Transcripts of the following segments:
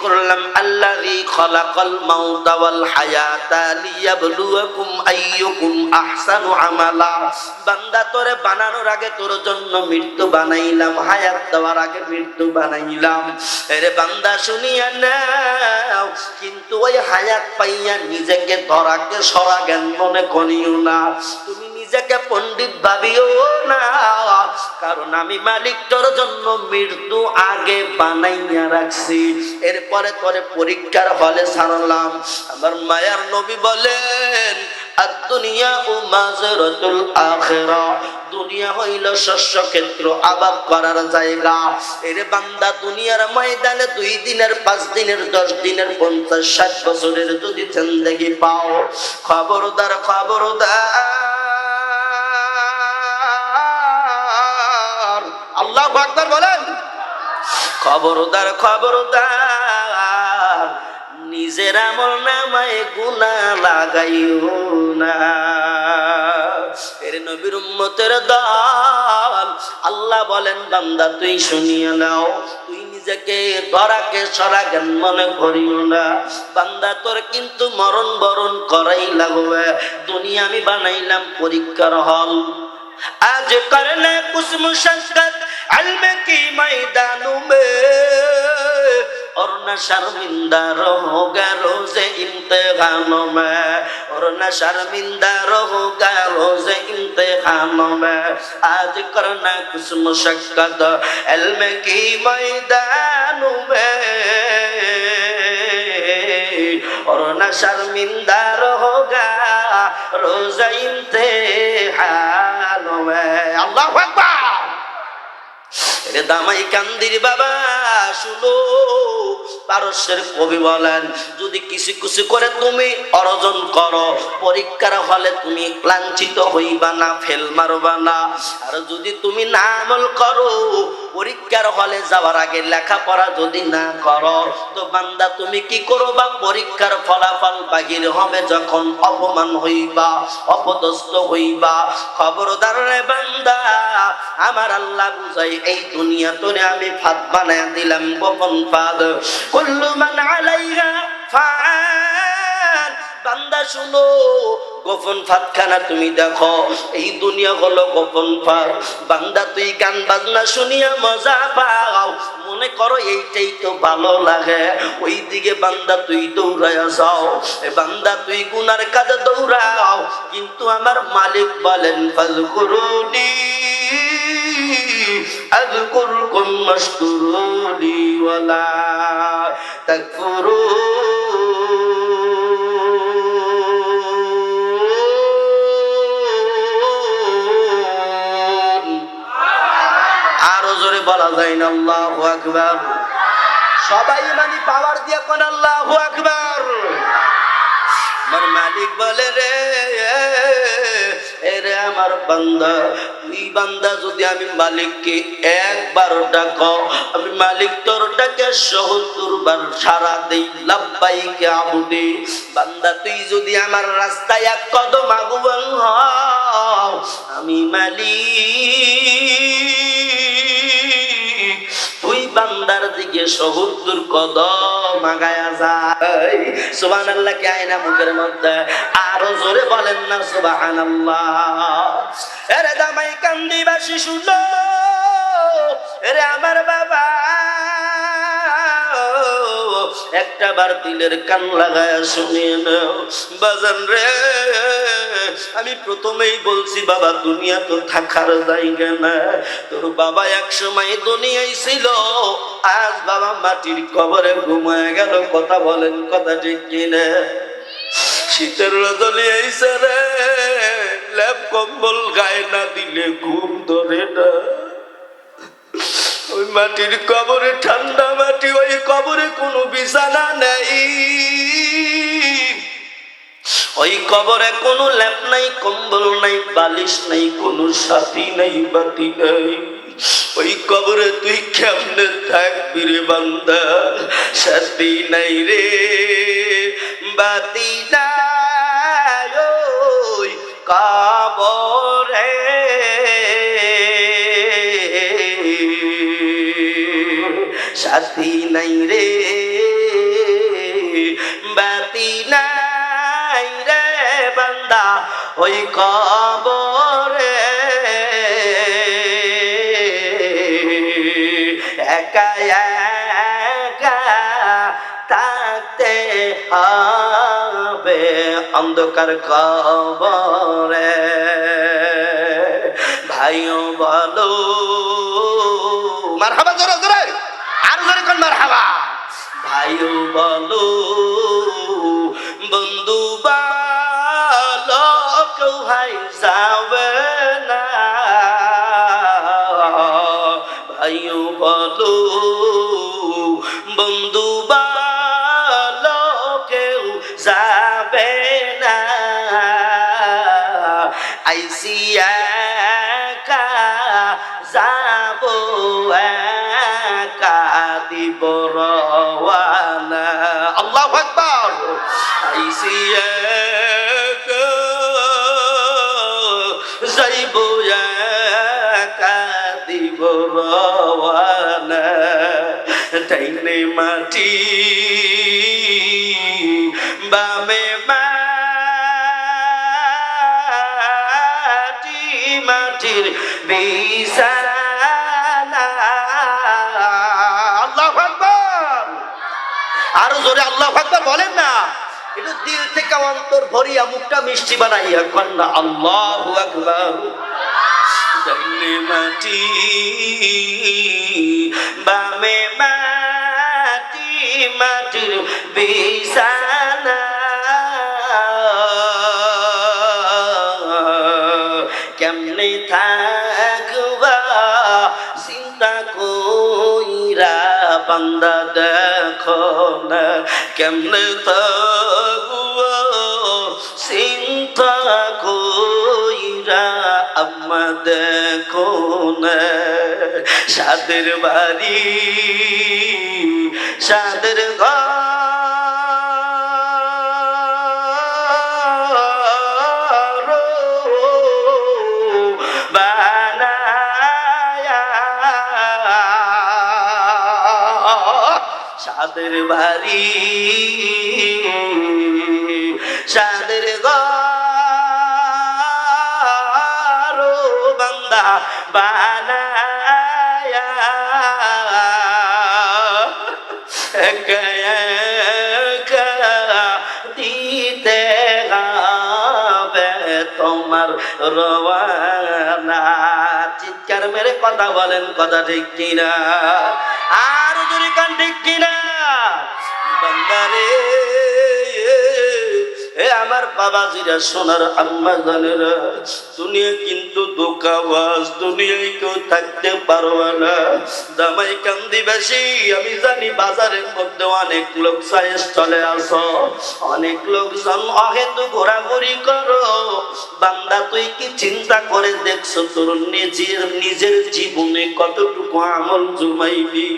করলাম আল্লাযী খালাকাল মাউতা ওয়াল হায়াতা লিয়াবলুয়াকুম আইয়ুকুম আহসানু আমালা। বান্দা তোরে বানানোর আগে তোর জন্য মৃত্যু বানাইলাম, হায়াত দেওয়ার আগে মৃত্যু বানাইলাম। আরে বান্দা শুনিয়া নাও, কিন্তু ওই হায়াত পাইয়া নিজেকে ধরাকে সরা জ্ঞান মনে করিও না, তুমি নিজেকে পণ্ডিত ভাবিও না, কারণ আমি মালিক তোর জন্য মৃত্যু আগে বানাইয়া রাখছি, এরপরে তোরে পরীক্ষার হলে ছাড়লাম। আমার মায়ার নবী বলেন আদ-দুনিয়া মাযরাতুল আখিরা, দুনিয়া হইল শস্য ক্ষেত্র, আবাদ করার জায়গা। এরে বান্দা দুনিয়ার ময়দানে 2 দিনের 5 দিনের 10 দিনের 50-60 বছরের যদি জিন্দেগি পাও, খবরদার খবরদার, আল্লাহু আকবার বলেন, খবরদার খবরদার, নিজের আমল নামায় গুনাহ লাগাইও না। এর নবীর উম্মতের দল, আল্লাহ বলেন বান্দা তুই শুনিয়ে নাও, তুই নিজেকে ধরাকে সরা জ্ঞান মনে করিও না। বান্দা তোর কিন্তু মরণ বরণ করাই লাগবে। দুনিয়া আমি বানাইলাম পরীক্ষার হল। আজ করলে কুছ মুশক্কত इल्म की मैदानों में और न शर्मिंदा रहोगा रोज़े इम्तिहानों में, और न शर्मिंदा रहोगा रोज़े इम्तिहानों में। आज करना कुछ मुशक्कत इल्म की मैदानों में और न शर्मिंदा रहोगा रोज़े इम्तिहानों में। अल्लाहु अकबर। দামাই কান্দির বাবা শুনো, পারস্যের কবি বলেন যদি কিছু কিছু করে তুমি অর্জন করো, পরীক্ষার হলে তুমি ক্লান্তিত হইবা না, ফেল মারবা না। আর যদি তুমি না আমল করো, পরীক্ষার হলে যাওয়ার আগে লেখাপড়া যদি না করো, তো বান্দা তুমি কি করবা? পরীক্ষার ফলাফল বাহির হবে যখন অপমান হইবা, অপদস্থ হইবা। খবরদার রে বান্দা, আমার আল্লাহ বুঝাই এই দুনিয়া তোরে আমি ফাঁদ বানায় দিলাম, গোপন ফাঁদ। কুল্লু মান আলাইহা ফান। বান্দা শুনো, গোপন ফাঁদখানা তুমি দেখো, এই দুনিয়া হলো গোপন ফাঁদ। বান্দা তুই গান বাজনা শুনিয়া মজা পাও, মনে করো এইটাই তো ভালো লাগে, ওই দিকে বান্দা তুই দৌড়ায়া যাও। বান্দা তুই গুনার কাজে দৌড়াও, কিন্তু আমার মালিক বলেন ফাযকুরুনি আযকুরকুম ওয়াশকুরুনি ওয়ালা তাকফুরুন। আরো জোরে বলা যায় না আল্লাহু আকবার? সবাই মানে পাওয়ার দিয়ে কোন আল্লাহু আকবার। আমার মালিক বলে রে, এরে আমার বান্দা, তুই বান্দা যদি আমি মালিককে একবার ডাকো, আমি মালিক তোর ডাকে ৭০ বার সাড়া দেই, লাব্বাইকে আবুদি। বান্দা তুই যদি আমার রাস্তায় এক কদম আগুয়ান হও, আমি মালিক তুই বান্দার দিকে ৭০ কদম আগায়া যায়। সুবহানাল্লাহ কি আয়না মুখের মধ্যে? আরো জোরে বলেন না সুবহানাল্লাহ। আরে দামাই কান্দিবাসী শুনো, আরে আমার বাবা একটা বার দিলের কান লাগায়া শুনিয়ে নাও বাজান রে। আমি প্রথমেই বলছি বাবা দুনিয়া তো থাকার জায়গা না। তোর বাবা এক সময় দুনিয়ায় ছিল, আজ বাবা মাটির কবরে ঘুমায় গেল। কথা বলেন, কথা ঠিক কিনা? শীতের রজনী আইছে রে, লেপ কম্বল গায়ে না দিলে ঘুম ধরে না। ওই মাটির কবরে, ঠান্ডা মাটি, ওই কবরে কোনো বিছানা নেই, ওই কবরে কোনো লেপ নাই, কম্বল নাই, বালিশ নাই, কোনো সাথী নাই, বাতি নাই। ওই কবরে তুই কেমনে থাকবি রে বান্দা? সাথী নাই রে, বাতি নাই ওই কবরে, সাথী নাই রে বাতি নাই রে বান্দা ওই কবরে, একা একা থাকতে হবে অন্ধকার কবরে। ভাইও বলো মারহাবা, জোরে জোরে আরো জোরে কোন মারহাবা। ভাইও বলো বন্ধু বলো কেউ হাই যাবে না, ভাইও বলো বন্ধু বলো কেউ যাবে না, আইসি একা যাব একা দিব রওয়ানা। আল্লাহু আকবার। আইসি একা যাইব একা দিব রওয়ানা, ডাইনে মাটি বামে মাটি, মাটির বিছানা। আল্লাহু আকবার। আরো জোরে আল্লাহু আকবার বলেন না, একটু দিল থেকে অন্তর ভরিয়া মুখটা মিষ্টি বানাইয়া কন্যা আল্লাহু আকবার। ডাইনে মাটি বামে মাটি, মাটির বিছানা, কেমনে থাকবা চিন্তা কইরা বান্দা দেখো না, কেমনে থাকবা চিন্তা কইরা আম্মা দেখো না। সাদের বাড়ি সাদের ঘর বানায়া, সাদের বাড়ি সাদের ঘর বান্দা বানায়া, একা একা দিতে হবে তোমার রওয়ানা। চিৎকার মেরে কথা বলেন, কথা ঠিক কিনা? আর জোরে কান ঠিক কিনা? বান্দারে এ আমার বাবাজিরা, সোনার আম্মা জানেরা, দুনিয়া কিন্তু ধোঁকাবাজ, দুনিয়ায় কেউ থাকতে পারবে না। জামাই কান্দি বেশি আমি জানি, বাজারের মধ্যে অনেক লোক সাইজ চলে আসো, অনেক লোকজন অহেতু ঘোরাঘুরি করো। বান্দা তুই কি চিন্তা করে দেখছো তোর নিজের জীবনে কতটুকু আমল জমাইলি?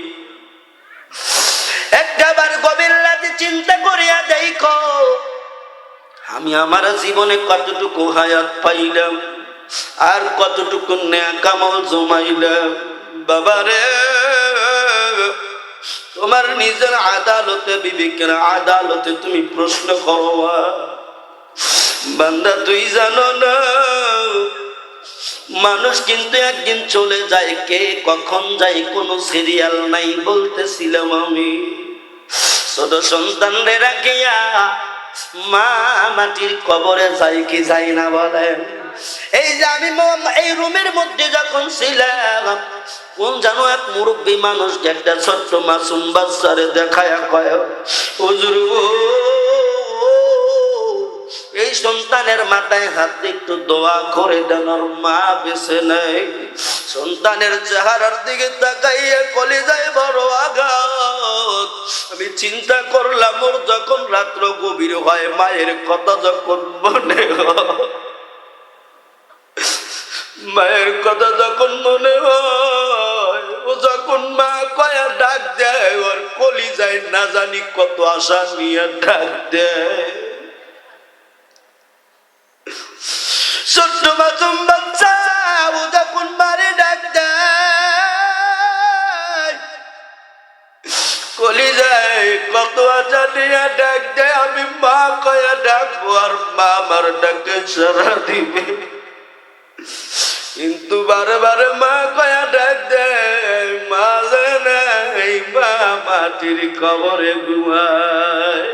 একবার গভীর রাতে চিন্তা করিয়া দেখো আমি আমার জীবনে কতটুকু হায়াত পাইলাম আর কতটুকু নেক আমল জমাইলাম। বাবারে তোমার নিজের আদালতে, বিবেকের আদালতে তুমি প্রশ্ন করো। বান্দা তুই জানো না মানুষ কিন্তু একদিন চলে যায়, কে কখন যায় কোনো সিরিয়াল নাই। বলতেছিলাম আমি ছোট সন্তানদের রাখিয়া মা মাটির কবরে যাই কি যাই না বলেন? এই যে আমি এই রুমের মধ্যে যখন ছিলাম, কোন জানো এক মুরব্বী মানুষ একটা ছোট্ট মাসুম বাচ্চারে দেখায়া কয়, হুজুর এই সন্তানের মাথায় হাত একটু দোয়া করে দেন, ওর মা বেঁচে নেই। সন্তানের চেহারার দিকে তাকাইয়া কলিজায় বড় আঘাত। আমি চিন্তা করলাম ওর যখন রাত্র গভীর হয়, মায়ের কথা যখন মনে হয়, মায়ের কথা যখন মনে হয়, ও যখন মা কয়া ডাক দেয়, ওর কলিজায় না জানি কত আশা নিয়ে ডাক দেয়। ছোট্ট মাসুম বাচ্চা ও যখন মারে ডাক দেয়, কলিজায় কত আশা নিয়ে ডাক দেয়, আমি মা কয়া ডাকবো আর মা আমার ডাকে সারা দিবে। কিন্তু বারে বারে মা কয়া ডাক দেয়, মা জানাই মা মাটির কবরে ঘুমায়।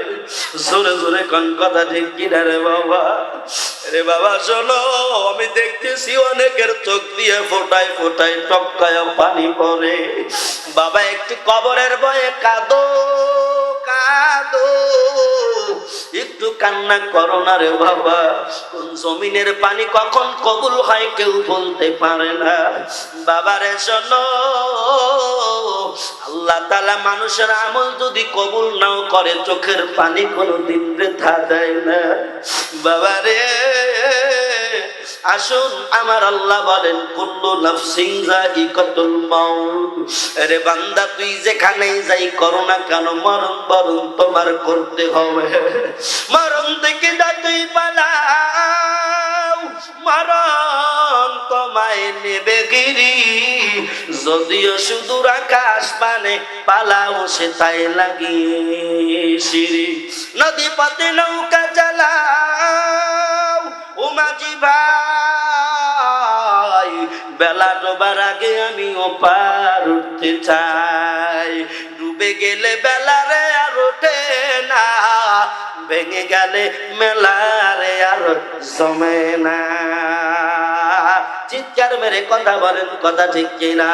জোরে জোরে কোন কথা ঠিক কিনা রে বাবা? রে বাবা শোনো, আমি দেখতেছি অনেকের চোখ দিয়ে ফোটায় ফোটায় টপকায় পানি পড়ে। বাবা একটু কবরের ভয়ে কাঁদো কাঁদো, একটু কান্না করো না রে বাবা। কোন জমিনের পানি কখন কবুল হয় কেউ বলতে পারে না। বাবারে শোনো, আল্লাহ তাআলা মানুষের আমল যদি কবুল নাও করে, চোখের পানি কোনোদিন বৃথা দেয় না। বাবারে আসুন, আমার আল্লাহ বলেন কুল্লু নাফসিন যায়িকাতুল মাউত। আরে বান্দা তুই যেখানেই যাই করো না কেন, মরণ বরণ তোমার করতে হবে। মরণ থেকে যা তুই পালাও, মরণ তোমায় নেবে গিরি। যদিও সুদূর আকাশ মানে পালাও সে তাই লাগিয়ে সিঁড়ি। নদী পথে নৌকা চালাও ও মাঝি ভাই, বেলা ডোবার আগে আমি ওপার উঠতে চাই। ডুবে গেলে বেলারে আর ওঠে না, ভেঙে গেলে মেলারে আর জমে না। চিৎকার মেরে কথা বলেন, কথা ঠিক কিনা?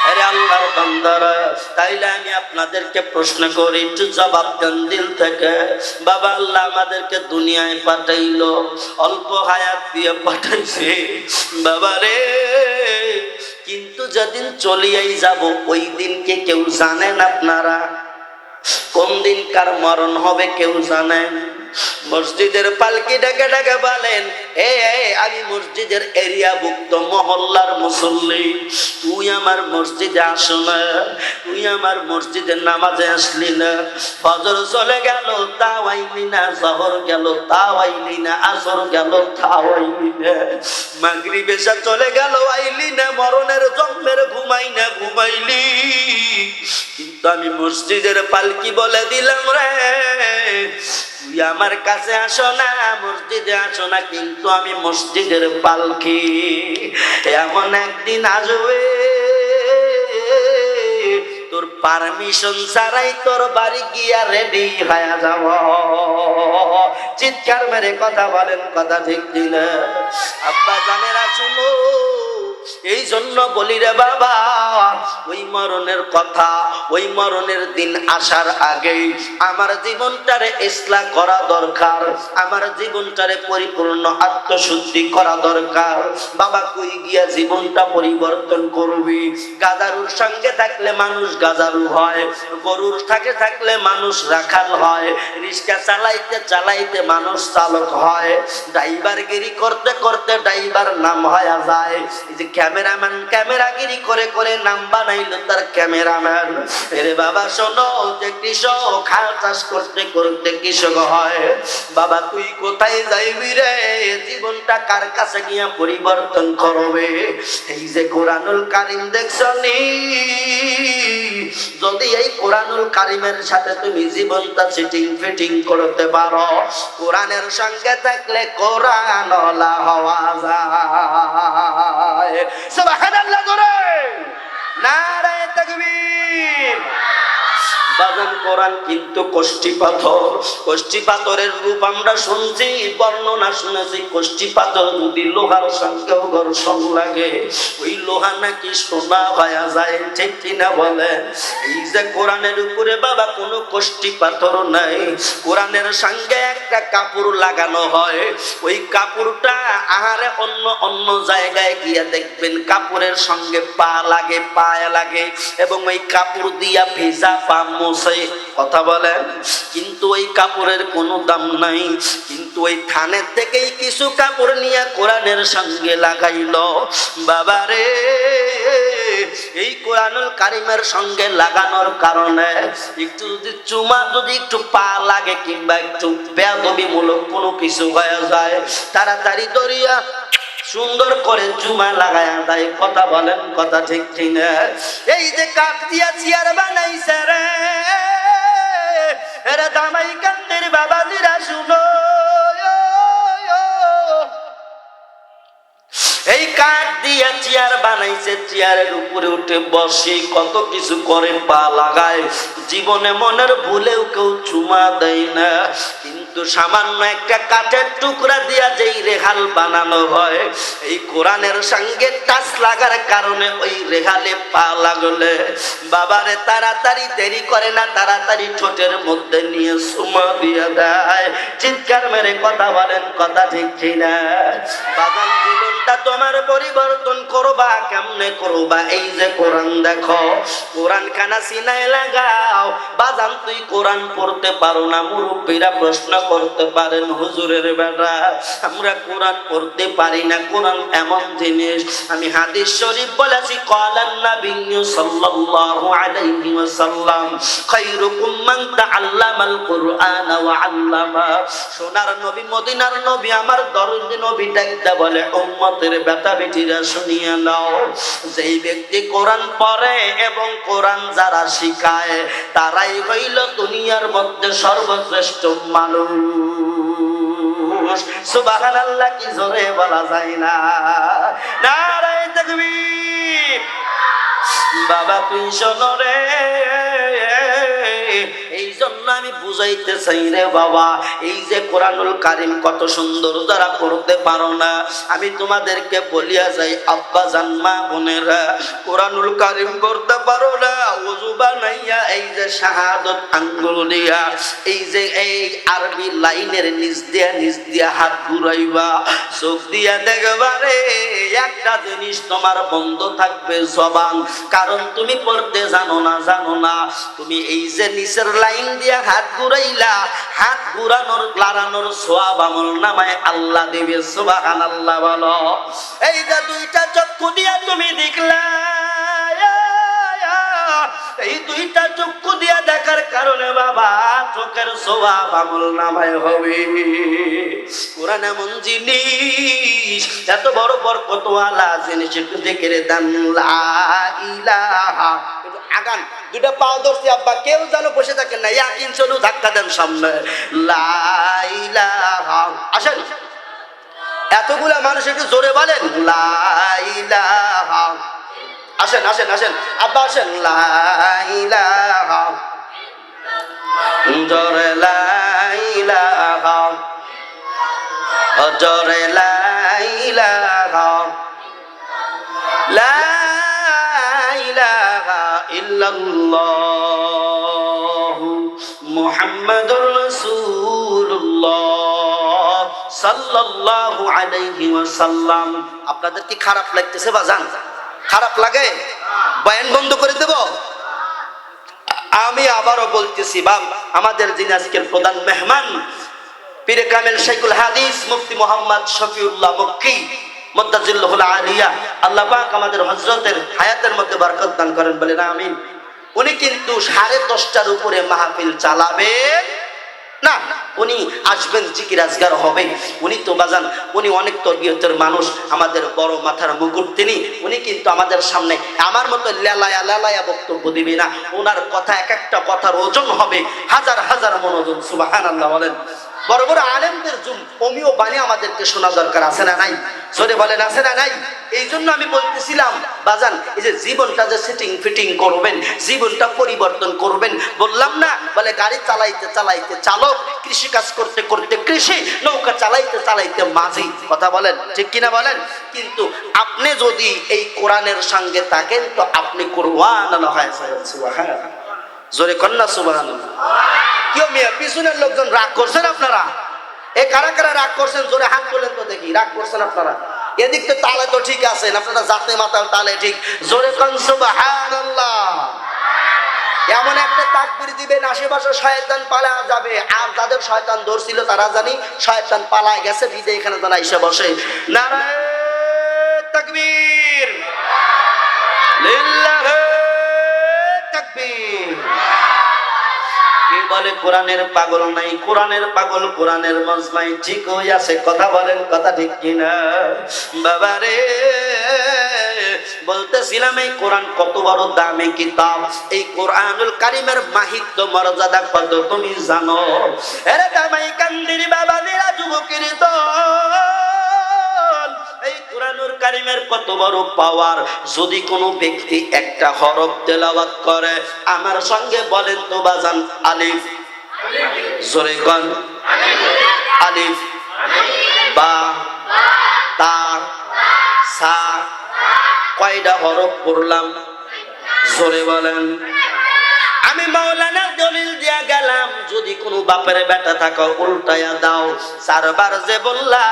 আরে আল্লাহর বান্দারা, তাইলে আমি আপনাদেরকে প্রশ্ন করি, একটু জবাব দেন দিল থেকে। বাবা আল্লাহ আমাদেরকে দুনিয়ায় পাঠাইলো, অল্প হায়াত দিয়ে পাঠাইছে বাবা রে। কিন্তু যেদিন চলিয়াই যাব, ওই দিনকে কেউ জানেন আপনারা? কোন দিন কার মরণ হবে কেউ জানেন? মসজিদের পালকি ডেকে ডেকে বলেন, এ আমি মসজিদের এরিয়া ভুক্ত মহল্লার মুসল্লি, তুই আমার মসজিদে আসো না, তুই আমার মসজিদের নামাজে আসলি না। ফজর চলে গেল তাও আইলি না, জহর গেল তাও আইলি না, আসর গেল তাও আইলি না, মাগরিব এসা চলে গেল আইলি না, মরণের জন্মের ঘুমাইলি। কিন্তু আমি মসজিদের পালকি বলে দিলাম রে, তুই আমার কাছে আসো না, মসজিদে আসো না, কিন্তু আমি মসজিদের পালকি। এমন একদিন আসবে তোর পারমিশন ছাড়াই তোর বাড়ি গিয়া রেডি হয়ে যাব। চিৎকার মেরে কথা বলেন, কথা ঠিক কিনা? আব্বা জানেরা শুনো, এই জন্য বলি রে বাবা, ওই মরণের কথা, ওই মরণের দিন আসার আগে আমার জীবনটারে ইসলাহ করা দরকার, আমার জীবনটারে পরিপূর্ণ আত্মশুদ্ধি করা দরকার। বাবা কই গিয়া জীবনটা পরিবর্তন করবি? গাজারুর সঙ্গে থাকলে মানুষ গাজারু হয়, গরুর সাথে থাকলে মানুষ রাখাল হয়, রিক্সা চালাইতে চালাইতে মানুষ চালক হয়, ড্রাইভারগিরি করতে করতে ড্রাইভার নাম হয়ে যায়। এই যে ক্যামেরাম্যান ক্যামেরাগিরি করে করে নাম বানাইলো তার ক্যামেরাম্যান। এরে বাবা শোনো, যে কৃষক হাল চাষ করতে করতে কৃষক হয়। বাবা তুই কোথায় যাইবি রে? জীবনটা কার কাছে গিয়া পরিবর্তন করবে? এই যে কোরআনুল কারীম দেখছনি, যদি এই কোরআনুল কারীমের সাথে তুমি জীবনটা সিটিং ফিটিং করতে পারো, কোরআনের সঙ্গে থাকলে কোরআন ওয়ালা হওয়া যায়। সুবহানাল্লাহ করে নারায়ে তাকবীর। বাজান কোরআন কিন্তু কষ্টি পাথর, কষ্টি পাথরের রূপ আমরা শুনছি, বর্ণনা শুনেছি। কষ্টি পাথর যদি লোহার সঙ্গেও ঘর্ষণ লাগে, ওই লোহা নাকি সোনা হয়ে যায়, ঠিক কিনা বলেন? এই যে কোরআনের উপরে বাবা কোনো কষ্টি পাথর নাই, কোরআনের সঙ্গে একটা কাপড় লাগানো হয়, ওই কাপড়টা আহারে অন্য অন্য জায়গায় গিয়ে দেখবেন কাপড়ের সঙ্গে পা লাগে, পায়ে লাগে, এবং ওই কাপড় দিয়া ভেজা পা মোছে। কথা বলেন? কিন্তু ওই কাপড়ের কোনো দাম নাই। কিন্তু ওই থানের থেকেই কিছু কাপড় নিয়ে কোরআনের সঙ্গে লাগাইলো। বাবারে, এই কোরআনুল কারীমের সঙ্গে লাগানোর কারণে একটু যদি চুমা যদি একটু পা লাগে কিংবা একটু বেয়াদবিমূলক কোনো কিছু হয়ে যায়, তাড়াতাড়ি দরিয়া সুন্দর করে চুমা লাগায়া দেয়। কথা বলেন, কথা ঠিক ঠিক না? এই যে কাঠ দিয়া চেয়ার বানাইছে রে, জামাই কান্দের বাবাজিরা শুনো, এই কাঠ দিয়া চেয়ার বানাইছে, চেয়ারের উপরে উঠে বসে কত কিছু করে, পা লাগায়, জীবনে মনের ভুলেও কেউ চুমা দেয় না। কিন্তু সামান্য একটা কাঠের টুকরা দিয়া যেই রেহাল বানানো হয়, এই কোরআনের সঙ্গে টাচ লাগার কারণে ওই রেহালে পা লাগলে বাবারে তাড়াতাড়ি দেরি করে না, তাড়াতাড়ি ঠোঁটের মধ্যে নিয়ে চুমা দিয়ে দেয়। চিৎকার মেরে কথা বলেন, কথা ঠিক কিনা? বাগান জীবনটা তোমার পরিবর্তন করবা, কেমনে করবা? এই যে কোরআন দেখো, কোরআন খানা সিনায় লাগাও। বাজান তুই কোরআন পড়তে পারো না, মুরব্বীরা প্রশ্ন করতে পারেন, হুজুরের বেটা আমরা কোরআন পড়তে পারি না। কোরআন এমন জিনিস, আমি হাদিস শরীফ বলেছি, ক্বালান নাবিয়্যু সাল্লাল্লাহু আলাইহি ওয়াসাল্লাম খায়রুকুম মান তাআল্লামাল কুরআনা ওয়া আল্লামা। সোনার নবী, মদিনার নবী, আমার দরদি নবী ডাকতে বলে, উম্মতের বেটা বেটিরা শুনিয়ে নাও, যেই ব্যক্তি কোরআন পড়ে এবং কোরআন যারা শিখায় তারাই হইল দুনিয়ার মধ্যে সর্বশ্রেষ্ঠ মানুষ। সুবহানাল্লাহ, কি জোরে বলা যায় না? নারায়ে তাকবীর। বাবা তুই শোনো রে, এই জন্য আমি বুঝাইতে চাই রে বাবা, এই যে কোরআনুল কারীম কত সুন্দর, যারা পড়তে পারো না আমি তোমাদেরকে বলিয়া যাই, আব্বা জান, মা বোনেরা, কোরআনুল কারীম পড়তে পারো না, ওযু বানাইয়া এই যে শাহাদাত আঙ্গুল দিয়া এই যে এই আরবি লাইনের নিচ দিয়া হাত ঘুরাইবা, চোখ দিয়া দেখবা রে, একটা জিনিস তোমার বন্ধ থাকবে, জবান। কারণ তুমি পড়তে জানো না, তুমি এই যে নিচের লাইন দিয়া হাত ঘুরাইলা, হাত ঘুরানোর লাড়ানোর সওয়াব আমল নামায় আল্লাহ দিবে। সুবহানাল্লাহ বলো। এই যে দুইটা চক্ষু দিয়া তুমি দেখলা, এই দুইটা চক্ষু দিয়া দেখার কারণে বাবা চোখের সওয়াব আমল নামায় হবে। কোরআন এমন জিনিস, এত বড় বরকতওয়ালা জিনিস, একটু জিকিরে দেন লা ইলাহা। একটু আগান, দুইটা পাও ধরছি আব্বা, কেউ যেন বসে থাকেন না, ইয়াকিন চলু, ধাক্কা দেন সামনে, লা ইলাহা। আসেন এতগুলা মানুষ একটু জোরে বলেন লা ইলাহা। আসেন আসেন আসেন আব্বা, আসেন লা ইলাহা, জোরে লা ইলাহা, জোরে লা ইলাহা, লা ইলাহা ইল্লাল্লাহু মুহাম্মাদুর রাসূলুল্লাহ সাল্লাল্লাহু আলাইহি ওয়াসাল্লাম। আপনাদের কি খারাপ লাগতেছে বাজান? খারাপ লাগে? বয়ান বন্ধ করে দেব? আমি আবারও বলতেছি, বাপ আমাদের যিনি আজকের প্রধান মেহমান, পীরে কামেল শাইখুল হাদিস মুফতি মোহাম্মদ শফিউল্লাহ মক্কি মুদ্দাজিল্লাহুল আলিয়া, আল্লাহ পাক আমাদের হযরতের হায়াতের মধ্যে বরকত দান করেন, বলেন আমিন। উনি কিন্তু 10:30টার উপরে মাহফিল চালাবেন না, উনি আসবেন, জিকির আজগার হবে। উনি তো বাজান, উনি অনেক তরবিয়তের মানুষ, আমাদের বড় মাথার মুকুট তিনি। উনি কিন্তু আমাদের সামনে আমার মতো লেলায়া বক্তব্য দিবে না, ওনার কথা এক একটা কথার ওজন হবে হাজার হাজার মন ওজন। সুবহানাল্লাহ বলেন। বড় বড় আলেমদের অমীয় বাণী আমাদেরকে শোনা দরকার, আছে না নাই? জোরে বলেন, আছে না নাই? এই জন্য আমি বলতেছিলাম বাজান, এই যে জীবনটা যে সেটিং ফিটিং করবেন, জীবনটা পরিবর্তন করবেন, বললাম না, বলে গাড়ি চালাইতে চালাইতে চালক, কৃষি কাজ করতে করতে কৃষি, নৌকা চালাইতে চালাইতে মাঝি। কথা বলেন ঠিক কিনা বলেন? কিন্তু আপনি যদি এই কোরআনের সঙ্গে থাকেন তো আপনি কোরআন হয়। সুবহানাল্লাহ, জোরে কন্যা সুবহানাল্লাহ। কেউ মেয়ে পিছনের লোকজন রাগ করছেন আপনারা? এ কারা কারা রাগ করছেন? জোরে হাত তোলেন তো দেখি, রাগ করছেন আপনারা? এদিক তো তালে তো ঠিক আছেন, আপনারা জাতে মাতাল তালে ঠিক, জোরে কোন সুবহানাল্লাহ। এমন একটা তাকবীর দিবেন আশেপাশে শয়তান পালায়া যাবে, আর যাদের শয়তান ধরছিল তারা জানি শয়তান পালায় গেছে, বিদে এখানে যারা এসে বসে। নারায়ে তাকবীর, লিল্লাহি তাকবীর। বলে কোরআনের পাগল নাই, কোরআনের পাগল কোরআনের মজমাই ঠিক হয়ে আছে। কথা বলেন, কথা ঠিক কিনা? বাবারে বলতেছিলাম এই কোরআন কত বড় দামি কিতাব। এই কোরআনুল কারীমের মাহিত্য মর্যাদা কত তুমি জানো? আরে দামাই কান্দির বাবাজিরা, যুবকের দল, এই কোরআনুল কারীমের কত বড় পাওয়ার। যদি কোনো ব্যক্তি একটা হরফ তেলাওয়াত করে, আমার সঙ্গে বলেন তো বাজান, আলিফ, জোরে কোন, আলিফ, বা, তা, সা, কয়টা হরফ পড়লাম? জোরে বলেন। আমি মাওলানা দলিল দিয়া গেলাম, যদি কোনো বাপের বেটা থাকো উল্টায়া দাও। 4 বার যে বললা,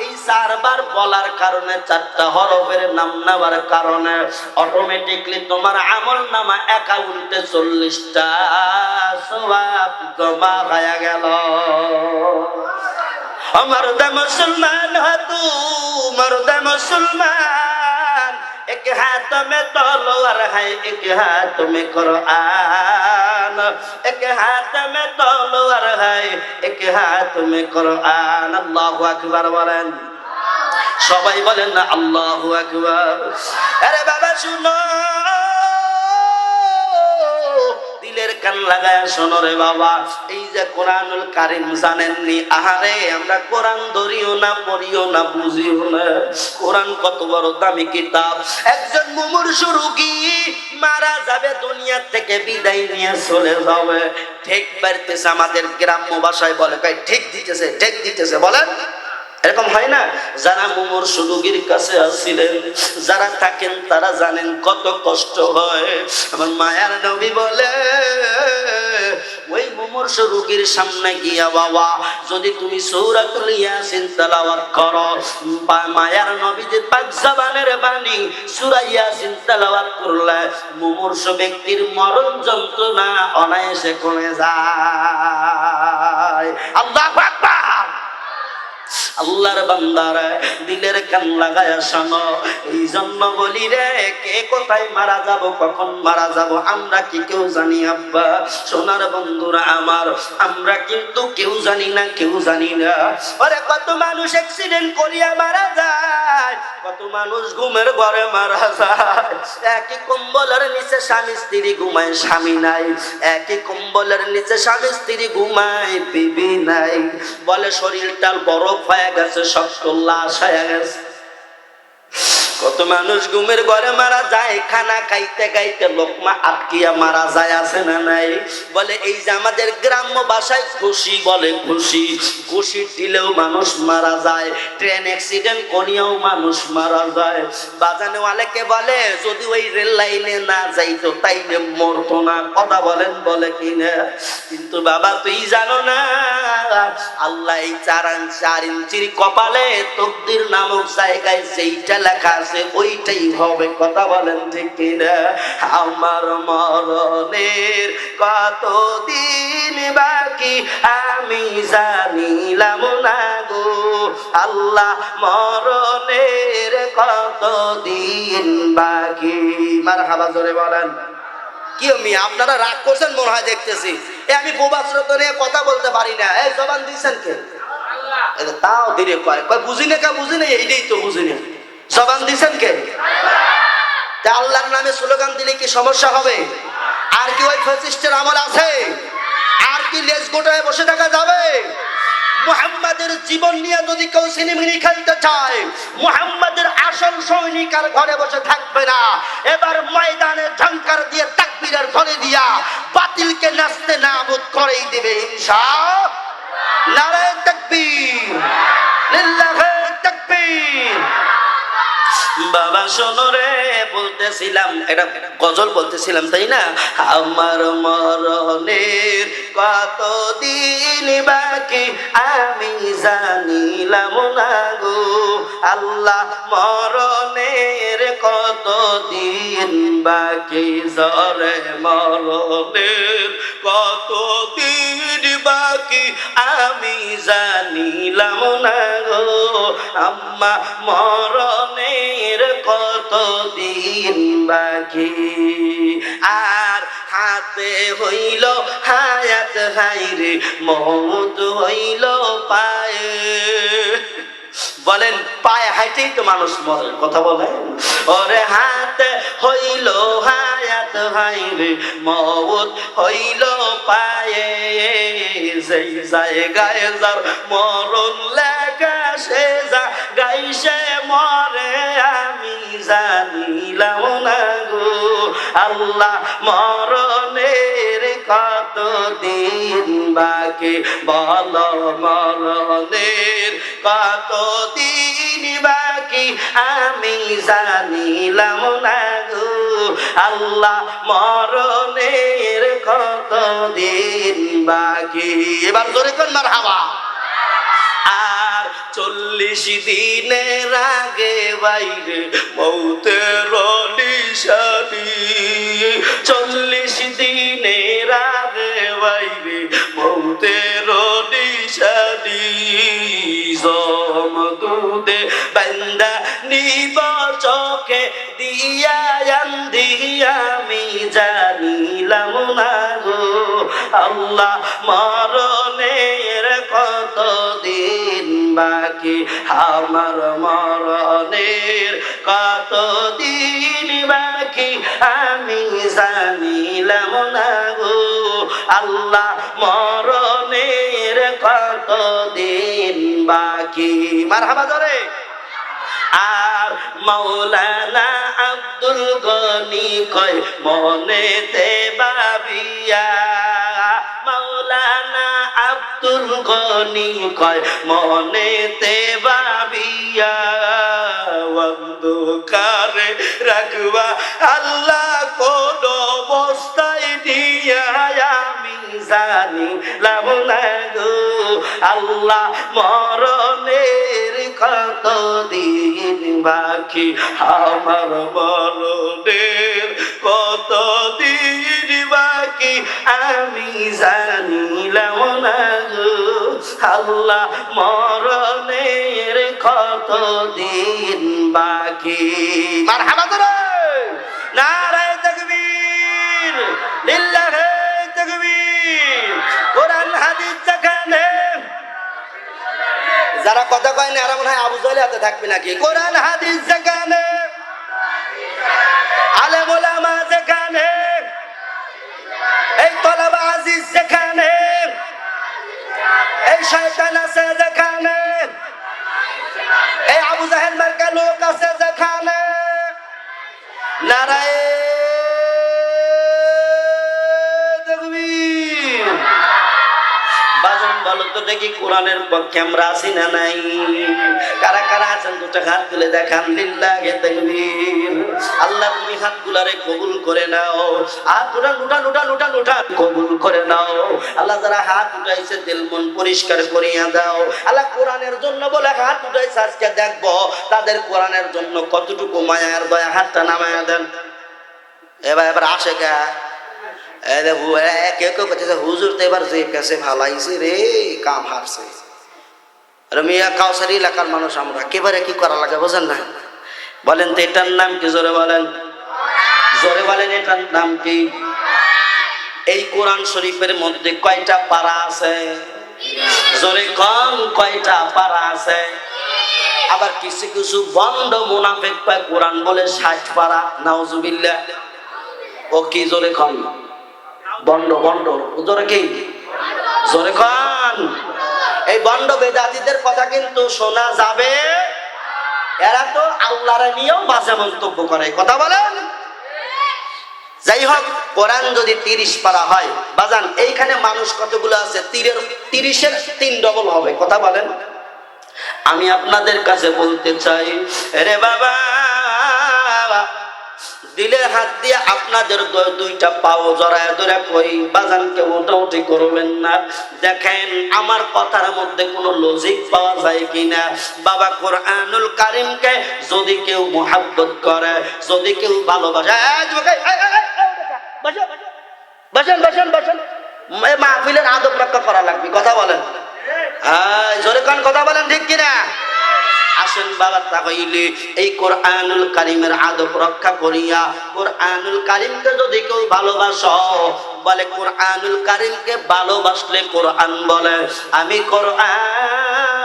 এই 4 বার বলার কারণে, 4টা হরফের নাম নেওয়ার কারণে অটোমেটিকলি তোমার আমল নামা অ্যাকাউন্টে 40টা সওয়াব জমা হয়ে গেল। মর্দে মুসলমান হাতু, মর্দে মুসলমান, एक हाथ में तलवार है, एक हाथ में कुरान, एक हाथ में तलवार है, एक हाथ में कुरान। আল্লাহু আকবার বলেন, সবাই বলেন না আল্লাহু আকবার। আরে বাবা শুনো, দিলের কান লাগায় শোনো রে বাবা। এই যে কোরআনুল কারীম জানেননি? আহারে আমরা কোরআন ধরিও না, পড়িও না, বুঝিও না। কোরআন কত বড় দামি কিতাব। একজন মুমূর্ষু রোগী মারা যাবে, দুনিয়া থেকে বিদায় নিয়ে চলে যাবে, ঠিক পারতেছে, আমাদের গ্রাম্য ভাষায় বলে, কই ঠিক দিতেছে, ঠিক দিতেছে, বলেন এরকম হয় না? যারা মুমূর্ষু রোগীর কাছে আসছিলেন, যারা থাকেন তারা জানেন কত কষ্ট হয়। আমার মায়ার নবী বলে, ওই মুমূর্ষু রোগীর সামনে গিয়া বাবা যদি তুমি সূরাতুল ইয়াসিন তেলাওয়াত করো, মায়ার নবীদের পাক জবানের বাণী সূরা ইয়াসিন তেলাওয়াত করলে মুমূর্ষু ব্যক্তির মরণ যন্ত্রণা অনায়াসে কমে যায়। আল্লাহু আকবার। আল্লাহর বান্দারা দিলের কান লাগায়া শোনো। এই জন্য বলি রে, কে কোথায় মারা যাব, কখন মারা যাব আমরা কি কেউ জানি? আব্বা সোনার বন্ধুরা আমার, আমরা কিন্তু কেউ জানি না, কেউ জানি না। আরে কত মানুষ অ্যাক্সিডেন্ট করিয়া মারা যায়, কত মানুষ ঘুমের ঘরে মারা যায়। একই কম্বলের নিচে স্বামী স্ত্রী ঘুমায়, স্বামী নাই। একই কম্বলের নিচে স্বামী স্ত্রী ঘুমায়, বিবি নাই। বলে শরীরটা বরফ হয়ে গেছে, শক্ত লাশ হয়ে গেছে। কত মানুষ ঘুমের ঘরে মারা যায়, খানা খাইতে খাইতে লোকমা আটকিয়া মারা যায়, আছে না নাই? বলে এই যে আমাদের গ্রাম্য ভাষায় ঘুষি বলে, ঘুষি, ঘুষি দিলেও মানুষ মারা যায়, ট্রেন অ্যাক্সিডেন্ট করিয়াও মানুষ মারা যায়। বাজানে ওয়ালেকে বলে যদি ওই রেল লাইনে না যাইতো তাইলে মরতো না। কথা বলেন, বলে কিনা? কিন্তু বাবা তুই জানো না, আল্লাহ এই 4 ইঞ্চির কপালে তকদির নামক জায়গায় যেইটা লেখা আছে ওইটাই হবে। কথা বলেন ঠিক কিনা? আমার মরণের কতদিন বাকি আমি জানিলাম না গো আল্লাহ, মরণের কতদিন বাকি। মারহাবা, জোরে বলেন। কি আমি আপনারা রাগ করছেন মনে হয় দেখতেছি। আমি প্রবাসরত নিয়ে কথা বলতে পারি না। এই জবান দিয়েছেন কে? আল্লাহ। তাও ধীরে কয়, বুঝি না, কা বুঝি না, এইটাই তো বুঝি না। জবান দিয়েছেন কে? তা আল্লাহর নামে স্লোগান দিলে কি সমস্যা হবে? আর কি ওই ফ্যাসিস্টের আমল আছে? আর কি লেজ গোটায় বসে থাকা যাবে? মুহাম্মাদের জীবন নিয়ে যদি কেউ সিনেমিনি খেলতে চায়, মুহাম্মাদের আসল সৈনিক আর ঘরে বসে থাকবে না। এবার ময়দানে ঝংকার দিয়ে তাকবীরের ধ্বনি দিয়া বাতিলকে নাচতে নাবুদ করেই দিবে ইনশাআল্লাহ। নারে তাকবীর, লিল্লাহি তাকবীর। বাবা শোনো রে, বলতেছিলাম এটা গজল বলতেছিলাম, তাই না? আমার মরণের কতদিন বাকি আমি জানিলাম না গো আল্লাহ, মরণের কতদিন বাকি। জরে মরণের কতদিন বাকি আমি জানিলাম না গো আম্মা, মরণের কতদিন বাকি। আর হাতে হইল হায়াত হায়াত হাইরে মৌত হইল পায়ে। বলেন পায়ে হাইটেই তো মানুষ মরে, কথা বলেন। ওরে হাতে হইল হায়াত হাইরে মৌত হইল পায়ে, যেই জায়গায় যার মরণ লেখা সে জায়গায় সে মরে, আমি জানিলাম না গো আল্লাহ মরণের কত দিন বাকি, বল মরণের কত দিন বাকি, আমি জানিলাম না গো আল্লাহ মরণের কত দিন বাকি। এবার জোরে কোন মারহাবা। আর 40 দিনের আগে বাইরে মৌতের নিশানি, 40 দিনের আগে বাইরে মৌতের নিশানি, জম দুধে বান্দা নিব চোখে দিয়া আন্ধি, আমি জানিলাম না গো আল্লাহ মরণের কত দিন বাকি, আমার মরণের কত দিন বাকি, আমি জানিলাম না গো আল্লাহ মরণের কত দিন বাকি। মারহাবা জোরে। আর মাওলানা আব্দুল গনি কয় মনেতে ভাবিয়া, মাওলানা আব্দুল গনি কয় মনেতে ভাবিয়া, অন্ধকারে রাখবা আল্লাহ কোন অবস্থায় দিয়া, আমি জানিলাম না গো আল্লাহ মরণের কত দিন বাকি, আমার মরণের কত দিন বাকি, আমি জানিলাম না গো আল্লাহ মরণের কত দিন বাকি। মারহাবা করে নারায়ে তাকবীর, লিল্লাহে তাকবীর। কোরআন হাদিস যেখানে, যারা কথা কয় না এরা মনে হয় আবু জাহেল হাতে থাকবে নাকি। কোরআন হাদিস যেখানে, আলেম ওলামা যেখানে, এই তলাবা আজিজ যেখানে, এই শয়তান আছে যেখানে, এই আবু জাহেল মার্কা লোক আছে যেখানে, নারায়ে তাকবীর। বাজন বলো তো দেখি কোরআনের পক্ষে আমরা আছি না নাই? কারা কারা আছেন দুটো হাত তুলে দেখান। লিল্লাহি তাকবীর। আল্লাহ তুমি হাতগুলারে কবুল করে নাও, হাত উঠা কবুল করে নাও আল্লাহ। যারা হাত উঠাইছে দিল মন পরিষ্কার করিয়া দাও আল্লাহ। কোরআনের জন্য বলে হাত উঠাইছে, আজকে দেখবো তাদের কোরআনের জন্য কতটুকু মায়ার দয়া। হাতটা নামায়া দেন। এবার আসে কে কেউ কেউ করতেছে হুজুর তো এবার যে পেছে ভালাইছে রে, কাম হারছে। মিয়া কাউসারি এলাকার মানুষ আমরা, একেবারে কি করা লাগে বোঝেন না? বলেন তো এটার নাম কি? জোরে বলেন, জোরে বলেন, এটার নাম কি? এই কোরআন শরীফের মধ্যে কয়টা পারা আছে? জোরে কম, কয়টা পারা আছে? আবার কিছু কিছু বন্ড মুনাফিক পায় কোরআন বলে 60 পারা। নাউজুবিল্লাহ। ও কি জোরে কম? বন্ড বন্ড জোরে কি? জোরে কম। এই বন্ড বেদাতীদের কথা কিন্তু শোনা যাবে। এরা তো আল্লাহর নিয়েও বাজে মন্তব্য করে, কথা বলেন। যাই হোক, কোরআন যদি 30 পারা হয় বাজান, এইখানে মানুষ কতগুলো আছে? 30-এর 3 ডবল হবে, কথা বলেন। আমি আপনাদের কাছে বলতে চাই, রে বাবা, দিলের হাত দিয়ে আপনাদের দুইটা পাও জড়ায় ধরে কই বাজানকে মোটামুটি করবেন না। দেখেন আমার কথার মধ্যে কোনো লজিক পাওয়া যায় কিনা। বাবা, কোরআনুল কারীমকে যদি কেউ মুহাব্বত করে, যদি কেউ ভালোবাসে, বসেন, মাহফিলের আদব রক্ষা করা লাগবে, কথা বলেন। জোরে কোন কথা বলেন, ঠিক কিনা? আসেন বাবা, তাহলে এই কোরআনুল কারীমের আদব রক্ষা করিয়া কোরআনুল কারীমকে যদি কেউ ভালোবাসো, বলে কোরআনুল কারীমকে ভালোবাসলে কোরআন বলে আমি কোরআন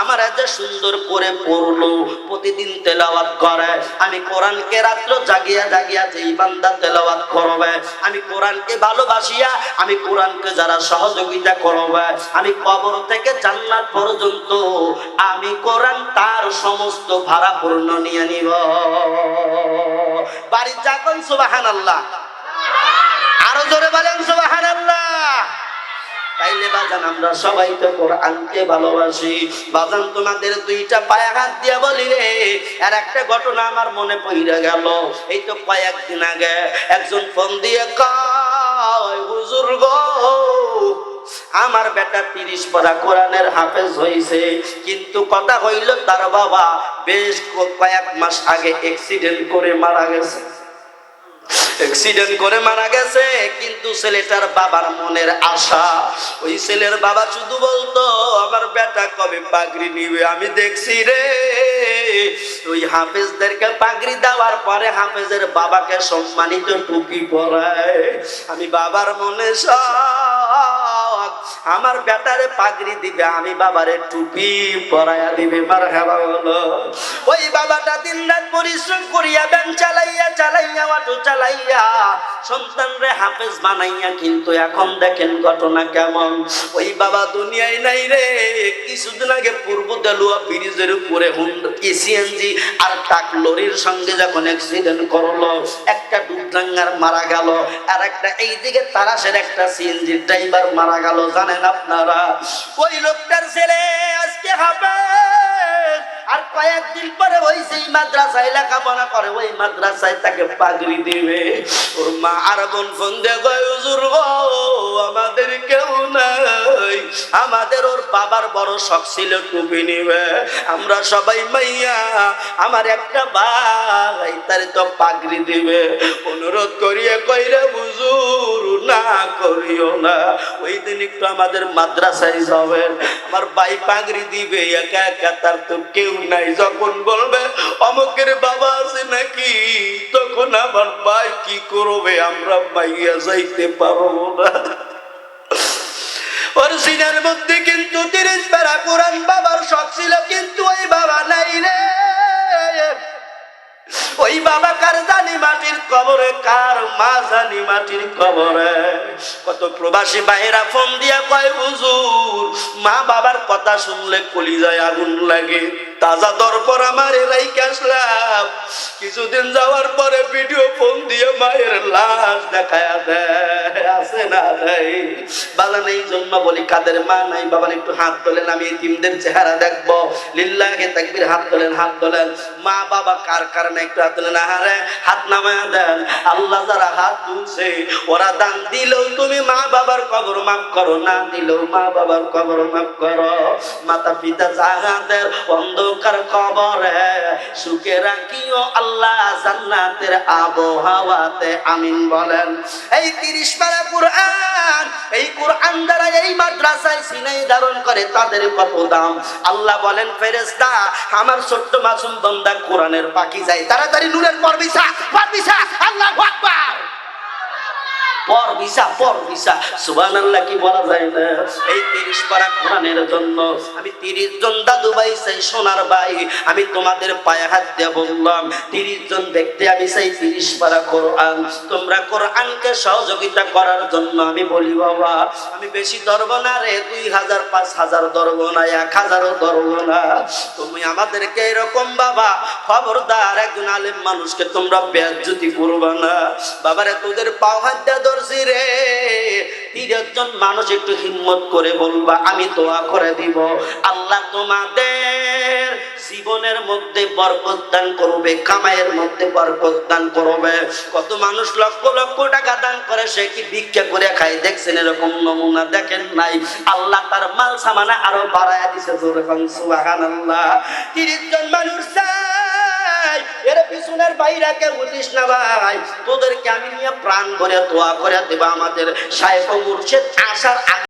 আমার যে সুন্দর করে পড়লো প্রতিদিন তেলাওয়াত করে আমি কোরআনকে রাত্র জাগিয়া জাগিয়া যেই বান্দা তেলাওয়াত করবে আমি কোরআনকে ভালোবাসিয়া আমি কোরআনকে যারা সহযোগিতা করবে আমি কবর থেকে জান্নাত পর্যন্ত আমি কোরআন তার সমস্ত ভাড়া পূর্ণ নিয়ে নিব বাড়ি যাবেন সুবহানাল্লাহ আরো জোরে বলেন সুবহানাল্লাহ তাইলে বাজান আমরা সবাই তো কোরআনকে ভালোবাসি বাজান তোমাদের দুইটা পায়ে হাত দিয়া বলি রে আর একটা ঘটনা আমার মনে পড়ে গেল এই তো কয়েকদিন আগে একজন ফোন দিয়ে কয় হুজুর গো আমার বেটা 30 পারা কোরআনের হাফেজ হইছে কিন্তু কথা হইল তার বাবা বেশ কয়েক মাস আগে অ্যাক্সিডেন্ট করে মারা গেছে কিন্তু ছেলেটার বাবার মনের আশা ওই ছেলের বাবা শুধু বলতো আমার বেটা কবে পাগড়ি নিবে আমি দেখছি রে ওই হাফেজদেরকে পাগড়ি দেওয়ার পরে হাফেজের বাবাকে সম্মানিত টুপি পরায় আমি বাবার মনে শখ আমার বেটারে পাগড়ি দিবে আমি বাবারে টুপি পরায়া দিবে মারহাবা বলো ওই বাবাটা দিনরাত পরিশ্রম করিয়া ব্যান চালাইয়া অটো চালাইয়া সন্তানরে হাফেজ বানাইয়া কিন্তু এখন দেখেন ঘটনা কেমন ওই বাবা দুনিয়ায় নাই রে কিছুদিন আগে পূর্ব দেলুয়া ব্রিজের উপরে সিএনজি আর ট্রাক লরির সঙ্গে যখন অ্যাক্সিডেন্ট করলো একটা ডুবডাঙ্গার মারা গেল আর একটা এইদিকে তারাশের একটা সিএনজি ড্রাইভার মারা গেল জানেন আপনারা ওই লোকটার ছেলে আজকে হাফেজ আর কয়েকদিন পরে ওই সেই মাদ্রাসায় লেখাপড়া করে ওই মাদ্রাসায় তাকে পাগড়ি দিবে ওর মা আর বোন ফোন দিয়ে কয় হুজুর গো আমাদের কেউ নাই আমাদের ওর বাবার বড় শখ ছিল টুপি নিবে আমরা সবাই মাইয়া আমার একটা ভাই তারে তো পাগড়ি দিবে অনুরোধ করিয়ে কইরে হুজুর না করিও না ওই দিন একটু আমাদের মাদ্রাসায় যাবেন আমার ভাই পাগড়ি দিবে একা একা তার তো কেউ নাই যখন বলবে অমুকের বাবা আছে নাকি তখন আমার ভাই কি করবে আমরা মাইয়া যাইতে পারবো না ওর সিনার মধ্যে কিন্তু 30 পারা কোরআন বাবার শখ ছিল কিন্তু ওই বাবা নাই রে ওই বাবা কার জানি মাটির কবরে কার মা জানি মাটির কবরে কত প্রবাসী ভাইরা ফোন দিয়া কয় হুজুর মা বাবার কথা শুনলে কলিজায় আগুন লাগে তাজা দরপর আমার রাইকে আসলাম কিছুদিন যাওয়ার পরে ভিডিও ফোন দিয়ে মায়ের লাশ দেখায়া দেয় আছে না নাই বালা নেই জন্য বলি কাদের মা নাই বাবা একটু হাত তোলেন আমি এতিমদের চেহারা দেখবো লিল্লাহে তাকবীর হাত তোলেন মা বাবা কার কারণে একটু হাত তোলেন আহারে হাত নামায়া দেন আল্লাহ যারা হাত তুলছে ওরা দান দিলেও তুমি মা বাবার কবর মাফ করো না দিলেও মা বাবার কবর মাফ করো মাতা পিতা যাহাদের অন্ধকার কবরে সুখে রাখিও আল্লাহ জান্নাতের আবহাওয়াতে আমিন বলেন এই 30 পারা কোরআন এই কোরআন দ্বারা এই মাদ্রাসায় সিনাই ধারণ করে তাদের কত দাম আল্লাহ বলেন ফেরেশতা আমার ছোট্ট মাসুম বান্দা কোরআনের পাখি যায় তাড়াতাড়ি নূরের পরবিসা আল্লাহু আকবার পরবিসা সুবহানাল্লাহ কি বলা যায় না এই 30 পারা কোরআনের জন্য আমি 30 জন দাদু ভাই চাই সোনার ভাই আমি তোমাদের পায়ে হাত দিয়ে বললাম 30 জন ব্যক্তি আমি চাই 30 পারা কোরআন তোমরা কোরআনকে সহযোগিতা করার জন্য আমি বলি বাবা আমি বেশি ধরব না রে 2000 5000 ধরব না 1000ও ধরব না তুমি আমাদেরকে এরকম বাবা খবরদার একজন আলেম মানুষকে তোমরা বেইজ্জতি করবে না বাবারে তোদের পাও হাত দিয়ে রে 30 জন মানুষ একটু হিম্মত করে বলবা আমি দোয়া করে দিব আল্লাহ তোমাদের জীবনের মধ্যে বরকত দান করবে কামাইয়ের মধ্যে বরকত দান করবে কত মানুষ লক্ষ লক্ষ টাকা দান করে সে কি ভিক্ষা করে খায় দেখছেন এরকম নমুনা দেখেন নাই আল্লাহ তার মাল সামানা আরো বাড়ায়া দিয়েছে সুবহানাল্লাহ 30 জন মানুষ এর পিছনের বাইরাকে উঠিস না ভাই তোদেরকে আমি নিয়ে প্রাণ ভরে দোয়া করে দেব আমাদের শায়েখ ও মুর্শিদ আসার